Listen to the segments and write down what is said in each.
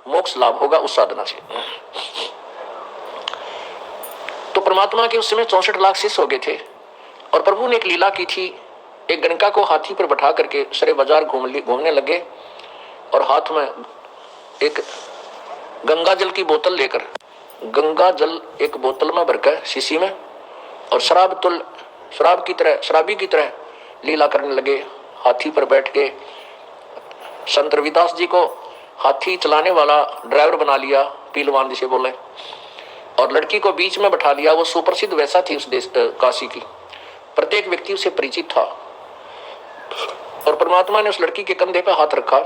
मोक्ष लाभ होगा उस साधना से। तो परमात्मा के उस समय 64 लाख शिष्य हो गए थे और प्रभु ने एक लीला की थी। एक गणका को हाथी पर बैठा करके सारे बाजार घूमने लगे और हाथ में एक गंगा जल की बोतल लेकर, गंगा जल एक बोतल में भरकर शीशी में, और शराबी की तरह लीला करने लगे। हाथी पर बैठ के संत रविदास जी को हाथी चलाने वाला ड्राइवर बना लिया, पीलवान जिसे बोले, और लड़की को बीच में बैठा लिया। वो सुप्रसिद्ध वैसा थी उस देश काशी की, प्रत्येक व्यक्ति उसे परिचित था। और परमात्मा ने उस लड़की के कंधे पे हाथ रखा,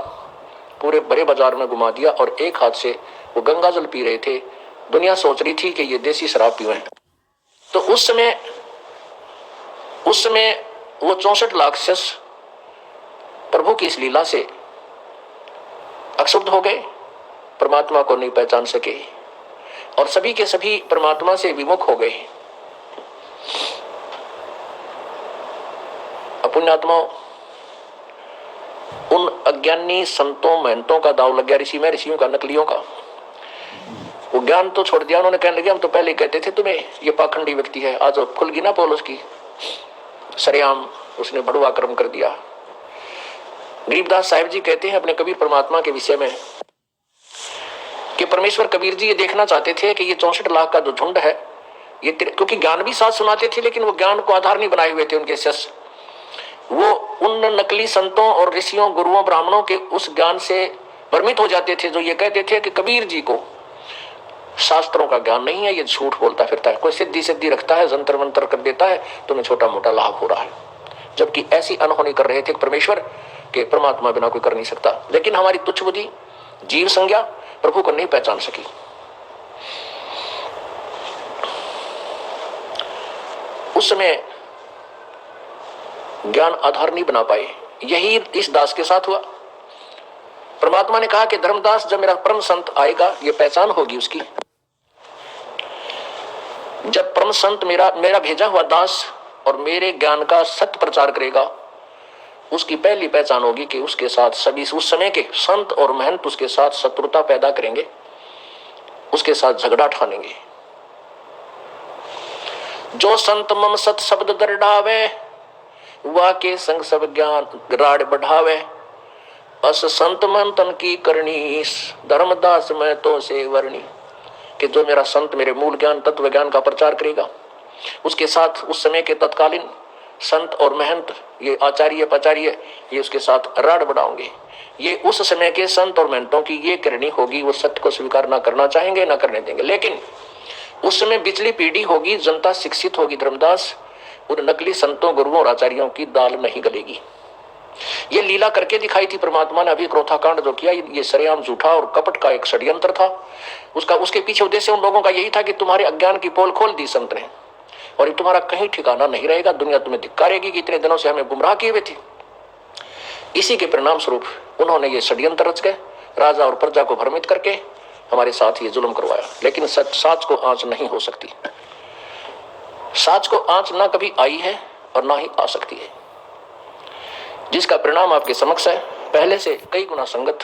पूरे बड़े बाजार में घुमा दिया और एक हाथ से वो गंगा जल पी रहे थे। दुनिया सोच रही थी कि ये देसी शराब पीवे। तो उस समय वो 64 लाख शिष्य प्रभु की इस लीला से अक्षुब्ध हो गए, परमात्मा को नहीं पहचान सके और सभी के सभी परमात्मा से विमुख हो गए। पुण्यात्माओं, उन अज्ञानी संतों महंतों का दाव लग गया, ऋषियों का, नकलियों का। वो ज्ञान तो छोड़ दिया, उन्होंने कहने लगे हम तो पहले कहते थे तुम्हें ये पाखंडी व्यक्ति है। आज खुल गई ना पोल उसकी, सरेआम उसने बड़ुआ कर्म कर दिया। गरीबदास साहिब जी कहते हैं अपने कबीर परमात्मा के विषय में कि परमेश्वर कबीर जी ये देखना चाहते थे कि ये 64 लाख का जो झुंड है ये, क्योंकि ज्ञान भी साथ सुनाते थे लेकिन वो ज्ञान को आधार नहीं बनाए हुए थे उनके शिष्य। वो उन नकली संतों और ऋषियों, गुरुओं, ब्राह्मणों के उस ज्ञान से भ्रमित हो जाते थे जो ये कहते थे कि कबीर जी को शास्त्रों का ज्ञान नहीं है, ये झूठ बोलता फिरता है, कोई सिद्धि रखता है, जंतर मंतर कर देता है, तुम्हें छोटा मोटा लाभ हो रहा है। जबकि ऐसी अनहोनी कर रहे थे परमेश्वर के परमात्मा बिना कोई कर नहीं सकता। लेकिन हमारी तुच्छ बुद्धि, जीव संज्ञा प्रभु को नहीं पहचान सकी। उस समय ज्ञान आधार नहीं बना पाए। यही इस दास के साथ हुआ। परमात्मा ने कहा कि धर्मदास, जब मेरा परम संत आएगा ये पहचान होगी उसकी। जब परम संत मेरा भेजा हुआ दास और मेरे ज्ञान का सत्य प्रचार करेगा, उसकी पहली पहचान होगी कि उसके साथ सभी उस समय के संत और महंत उसके साथ शत्रुता पैदा करेंगे, उसके साथ झगड़ा ठानेंगे। जो संत मम सत शब्द दरडावे, वा के संग सब ज्ञान राड बढ़ावे। अस संत मन तन की करनी, धर्मदास मैं तो से वर्णी। कि जो मेरा संत मेरे मूल ज्ञान, तत्व ज्ञान का प्रचार करेगा, उसके साथ उस समय के तत्कालीन संत और महंत, ये आचार्य पचार्य, ये उसके साथ राड बढ़ाओगे। ये उस समय के संत और महंतों की ये करनी होगी। वो सत्य को स्वीकार ना करना चाहेंगे, ना करने देंगे। लेकिन उस समय बिचली पीढ़ी होगी, जनता शिक्षित होगी। धर्मदास, उन नकली संतों, गुरुओं और आचार्यों की दाल नहीं गलेगी। ये लीला करके दिखाई थी परमात्मा ने। अभी क्रोधाकांड जो किया, ये सरेआम झूठा और कपट का एक षड्यंत्र था। उसके पीछे उद्देश्य उन लोगों का यही था कि तुम्हारे अज्ञान की पोल खोल दी संत ने, और तुम्हारा कहीं ठिकाना नहीं रहेगा। दुनिया तुम्हें धिक्कारेगी कि इतने दिनों से हमें गुमराह किए हुए थे। इसी के परिणाम स्वरूप उन्होंने ये षड्यंत्र रच के राजा और प्रजा को भ्रमित करके हमारे साथ ये जुल्म करवाया। लेकिन साच को आंच नहीं हो सकती। साच को आंच ना कभी आई है और ना ही आ सकती है, जिसका परिणाम आपके समक्ष है। पहले से कई गुना संगत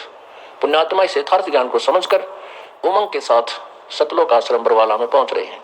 पुण्यात्मा इस यथार्थ ज्ञान को समझकर उमंग के साथ सतलोक आश्रम बरवाला में पहुंच रहे हैं।